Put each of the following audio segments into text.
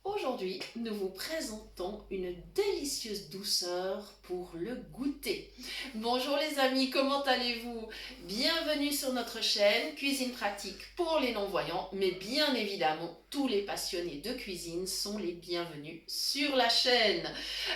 Aujourd'hui, nous vous présentons une délicieuse douceur pour le goûter. Bonjour les amis, comment allez-vous? Bienvenue sur notre chaîne Cuisine pratique pour les non-voyants, mais bien évidemment, tous les passionnés de cuisine sont les bienvenus sur la chaîne.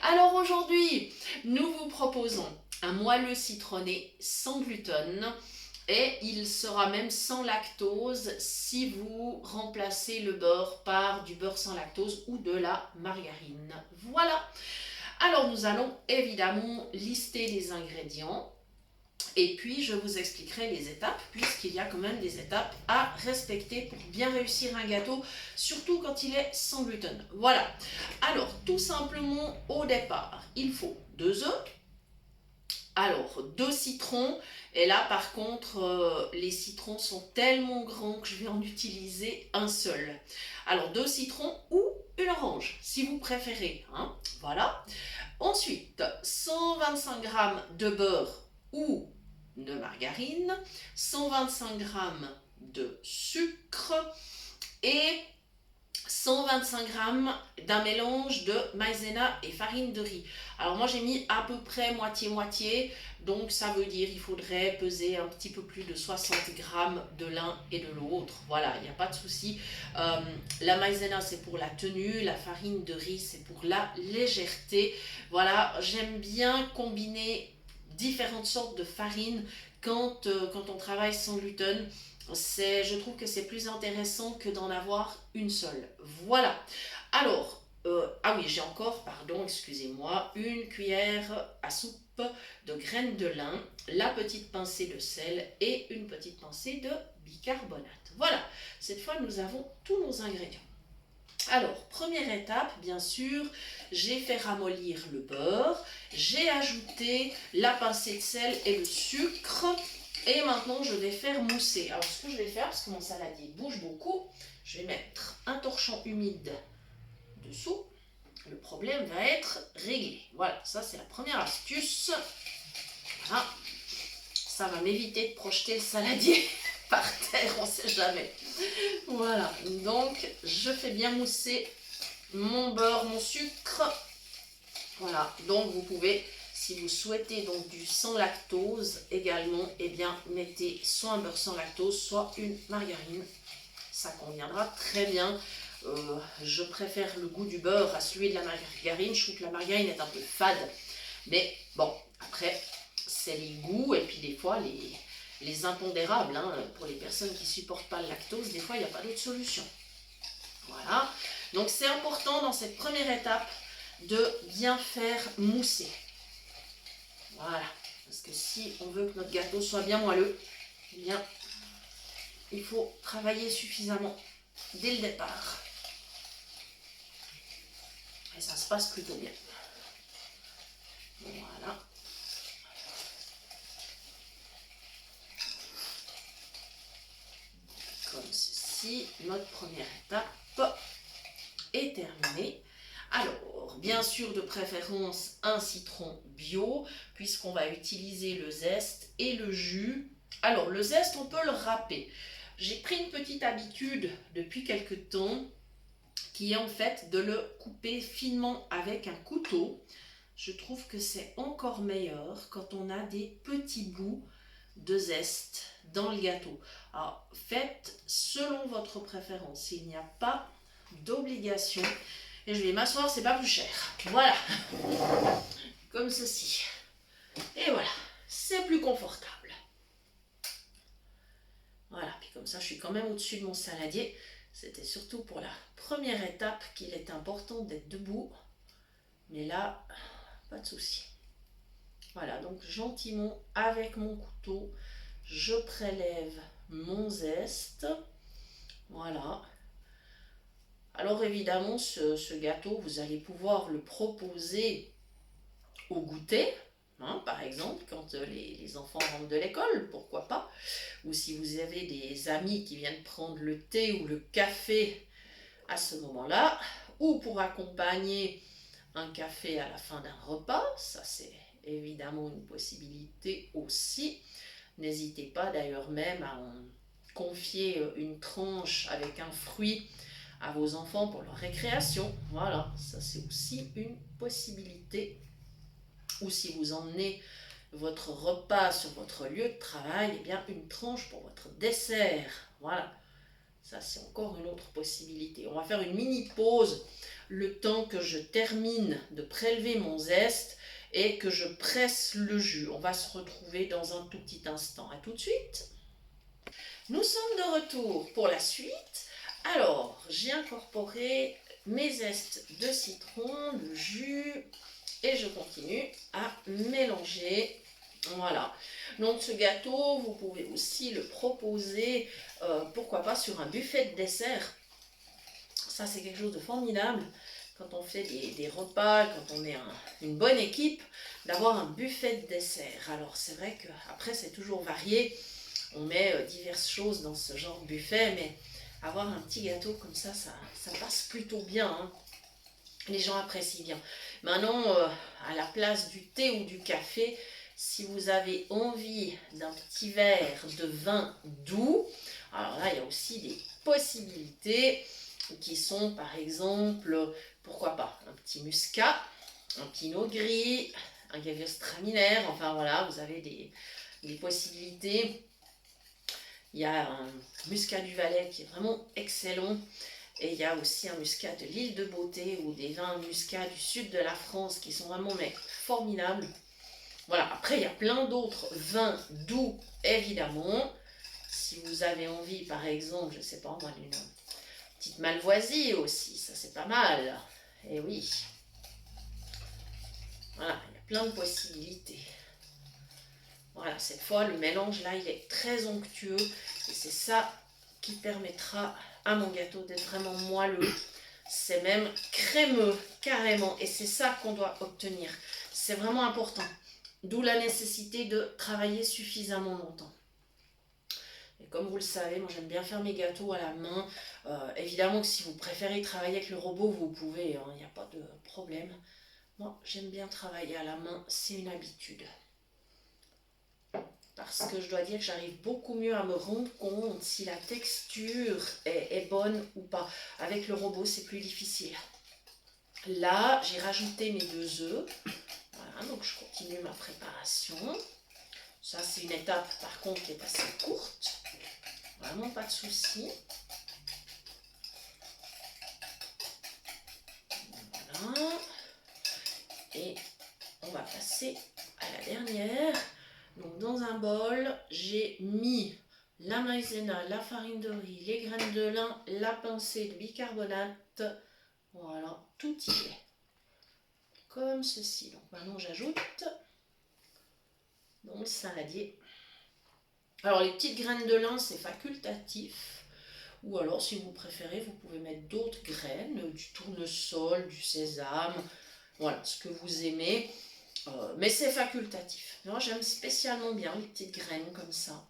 Alors aujourd'hui, nous vous proposons un moelleux citronné sans gluten. Et il sera même sans lactose si vous remplacez le beurre par du beurre sans lactose ou de la margarine. Voilà. Alors nous allons évidemment lister les ingrédients et puis je vous expliquerai les étapes puisqu'il y a quand même des étapes à respecter pour bien réussir un gâteau, surtout quand il est sans gluten. Voilà. Alors tout simplement au départ, il faut 2 œufs. Alors, 2 citrons, et là par contre, les citrons sont tellement grands que je vais en utiliser un seul. Alors, 2 citrons ou une orange, si vous préférez. Hein, voilà. Ensuite, 125 g de beurre ou de margarine, 125 g de sucre et 125 g d'un mélange de maïzena et farine de riz. Alors moi j'ai mis à peu près moitié-moitié, donc ça veut dire qu'il faudrait peser un petit peu plus de 60 g de l'un et de l'autre. Voilà, il n'y a pas de souci. La maïzena c'est pour la tenue, la farine de riz c'est pour la légèreté. Voilà, j'aime bien combiner différentes sortes de farine quand on travaille sans gluten. Je trouve que c'est plus intéressant que d'en avoir une seule. Voilà. Alors, ah oui, j'ai encore, pardon, excusez-moi, une cuillère à soupe de graines de lin, la petite pincée de sel et une petite pincée de bicarbonate. Voilà, cette fois nous avons tous nos ingrédients. Alors, première étape, bien sûr, j'ai fait ramollir le beurre, j'ai ajouté la pincée de sel et le sucre. Et maintenant, je vais faire mousser. Alors, ce que je vais faire, parce que mon saladier bouge beaucoup, je vais mettre un torchon humide dessous. Le problème va être réglé. Voilà, ça c'est la première astuce. Voilà. Ça va m'éviter de projeter le saladier par terre, on ne sait jamais. Voilà, donc je fais bien mousser mon beurre, mon sucre. Voilà, donc vous pouvez, si vous souhaitez donc du sans lactose également, eh bien mettez soit un beurre sans lactose, soit une margarine. Ça conviendra très bien. Je préfère le goût du beurre à celui de la margarine. Je trouve que la margarine est un peu fade. Mais bon, après, c'est les goûts et puis des fois les impondérables. Hein, pour les personnes qui ne supportent pas le lactose, des fois il n'y a pas d'autre solution. Voilà. Donc c'est important dans cette première étape de bien faire mousser. Voilà. Parce que si on veut que notre gâteau soit bien moelleux, eh bien, il faut travailler suffisamment dès le départ. Et ça se passe plutôt bien. Voilà. Comme ceci, notre première étape est terminée. Alors, bien sûr, de préférence, un citron bio, puisqu'on va utiliser le zeste et le jus. Alors, le zeste, on peut le râper. J'ai pris une petite habitude depuis quelque temps, qui est en fait de le couper finement avec un couteau. Je trouve que c'est encore meilleur quand on a des petits bouts de zeste dans le gâteau. Alors, faites selon votre préférence. Il n'y a pas d'obligation. Et je vais m'asseoir, c'est pas plus cher. Voilà. Comme ceci. Et voilà. C'est plus confortable. Voilà. Puis comme ça, je suis quand même au-dessus de mon saladier. C'était surtout pour la première étape qu'il est important d'être debout. Mais là, pas de souci. Voilà, donc gentiment, avec mon couteau, je prélève mon zeste. Voilà. Alors évidemment, ce gâteau, vous allez pouvoir le proposer au goûter. Hein, par exemple, quand les enfants rentrent de l'école, pourquoi pas. Ou si vous avez des amis qui viennent prendre le thé ou le café à ce moment-là. Ou pour accompagner un café à la fin d'un repas, ça c'est évidemment une possibilité aussi. N'hésitez pas d'ailleurs même à en confier une tranche avec un fruit à vos enfants pour leur récréation. Voilà, ça c'est aussi une possibilité. Ou si vous emmenez votre repas sur votre lieu de travail, eh bien une tranche pour votre dessert. Voilà, ça c'est encore une autre possibilité. On va faire une mini pause le temps que je termine de prélever mon zeste et que je presse le jus. On va se retrouver dans un tout petit instant. À tout de suite. Nous sommes de retour pour la suite. Alors, j'ai incorporé mes zestes de citron, le jus, et je continue à mélanger. Voilà. Donc ce gâteau, vous pouvez aussi le proposer, pourquoi pas sur un buffet de dessert. Ça, c'est quelque chose de formidable quand on fait des repas, quand on est une bonne équipe, d'avoir un buffet de dessert. Alors c'est vrai qu'après, c'est toujours varié. On met diverses choses dans ce genre de buffet, mais avoir un petit gâteau comme ça passe plutôt bien, hein. Les gens apprécient bien. Maintenant, à la place du thé ou du café, si vous avez envie d'un petit verre de vin doux, alors là, il y a aussi des possibilités qui sont, par exemple, pourquoi pas, un petit muscat, un pinot gris, un gewürztraminer, enfin voilà, vous avez des possibilités. Il y a un muscat du Valais qui est vraiment excellent. Et il y a aussi un muscat de l'île de Beauté ou des vins muscat du sud de la France qui sont vraiment formidables. Voilà, après il y a plein d'autres vins doux évidemment. Si vous avez envie par exemple, je ne sais pas moi, d'une petite malvoisie aussi, ça c'est pas mal. Et oui, voilà, il y a plein de possibilités. Voilà, cette fois le mélange là il est très onctueux et c'est ça qui permettra à mon gâteau d'être vraiment moelleux. C'est même crémeux carrément et c'est ça qu'on doit obtenir. C'est vraiment important. D'où la nécessité de travailler suffisamment longtemps. Et comme vous le savez, moi j'aime bien faire mes gâteaux à la main. Évidemment que si vous préférez travailler avec le robot, vous pouvez, il n'y a pas de problème. Moi j'aime bien travailler à la main, c'est une habitude. Parce que je dois dire que j'arrive beaucoup mieux à me rendre compte si la texture est bonne ou pas. Avec le robot, c'est plus difficile. Là, j'ai rajouté mes 2 œufs. Voilà, donc je continue ma préparation. Ça, c'est une étape, par contre, qui est assez courte. Vraiment pas de souci. Voilà. Et on va passer à la dernière. Donc dans un bol, j'ai mis la maïzena, la farine de riz, les graines de lin, la pincée de bicarbonate. Voilà, tout y est. Comme ceci. Donc maintenant j'ajoute dans le saladier. Alors les petites graines de lin, c'est facultatif. Ou alors si vous préférez, vous pouvez mettre d'autres graines, du tournesol, du sésame, voilà, ce que vous aimez. Mais c'est facultatif. Moi, j'aime spécialement bien les petites graines comme ça.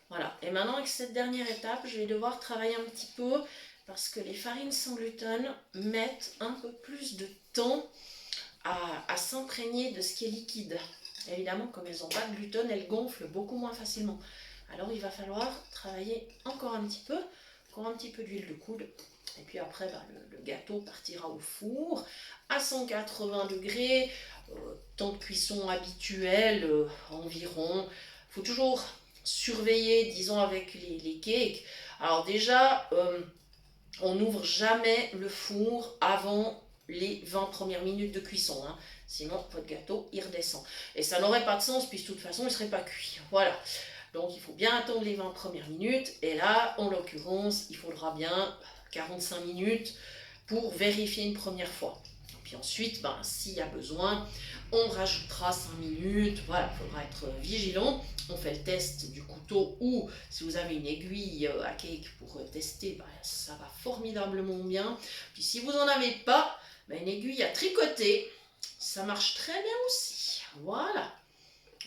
Voilà. Et maintenant, avec cette dernière étape, je vais devoir travailler un petit peu parce que les farines sans gluten mettent un peu plus de temps à s'imprégner de ce qui est liquide. Évidemment, comme elles n'ont pas de gluten, elles gonflent beaucoup moins facilement. Alors, il va falloir travailler encore un petit peu, encore un petit peu d'huile de coude. Et puis après, le gâteau partira au four à 180 degrés, temps de cuisson habituel, environ. Il faut toujours surveiller, disons, avec les cakes. Alors déjà, on n'ouvre jamais le four avant les 20 premières minutes de cuisson. Hein. Sinon, votre gâteau, il redescend. Et ça n'aurait pas de sens, puisque de toute façon, il ne serait pas cuit. Voilà. Donc, il faut bien attendre les 20 premières minutes. Et là, en l'occurrence, il faudra bien 45 minutes pour vérifier une première fois. Et puis ensuite, s'il y a besoin, on rajoutera 5 minutes. Voilà, il faudra être vigilant. On fait le test du couteau ou si vous avez une aiguille à cake pour tester, ça va formidablement bien. Puis si vous n'en avez pas, une aiguille à tricoter, ça marche très bien aussi. Voilà.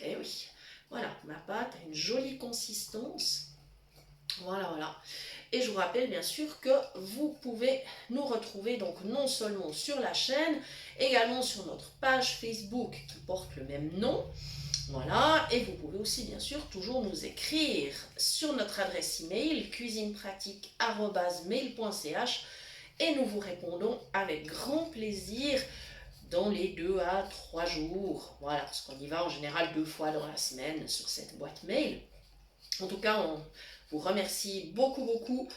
Et oui. Voilà, ma pâte a une jolie consistance. Voilà, voilà. Et je vous rappelle bien sûr que vous pouvez nous retrouver donc non seulement sur la chaîne, également sur notre page Facebook qui porte le même nom. Voilà, et vous pouvez aussi bien sûr toujours nous écrire sur notre adresse email cuisinepratique@mail.ch et nous vous répondons avec grand plaisir dans les 2 à 3 jours. Voilà, parce qu'on y va en général 2 fois dans la semaine sur cette boîte mail. En tout cas, on vous remercie beaucoup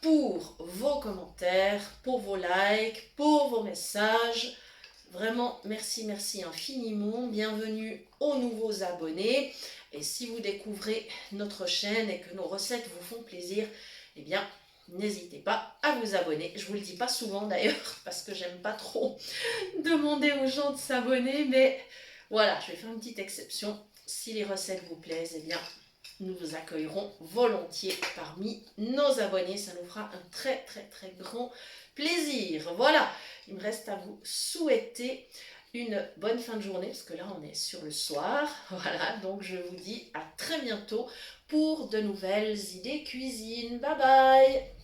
pour vos commentaires, pour vos likes, pour vos messages. Vraiment, merci infiniment. Bienvenue aux nouveaux abonnés. Et si vous découvrez notre chaîne et que nos recettes vous font plaisir, eh bien, n'hésitez pas à vous abonner. Je vous le dis pas souvent d'ailleurs, parce que j'aime pas trop demander aux gens de s'abonner, mais voilà, je vais faire une petite exception. Si les recettes vous plaisent, eh bien, nous vous accueillerons volontiers parmi nos abonnés. Ça nous fera un très grand plaisir. Voilà, il me reste à vous souhaiter une bonne fin de journée, parce que là on est sur le soir. Voilà, donc je vous dis à très bientôt pour de nouvelles idées cuisine. Bye bye!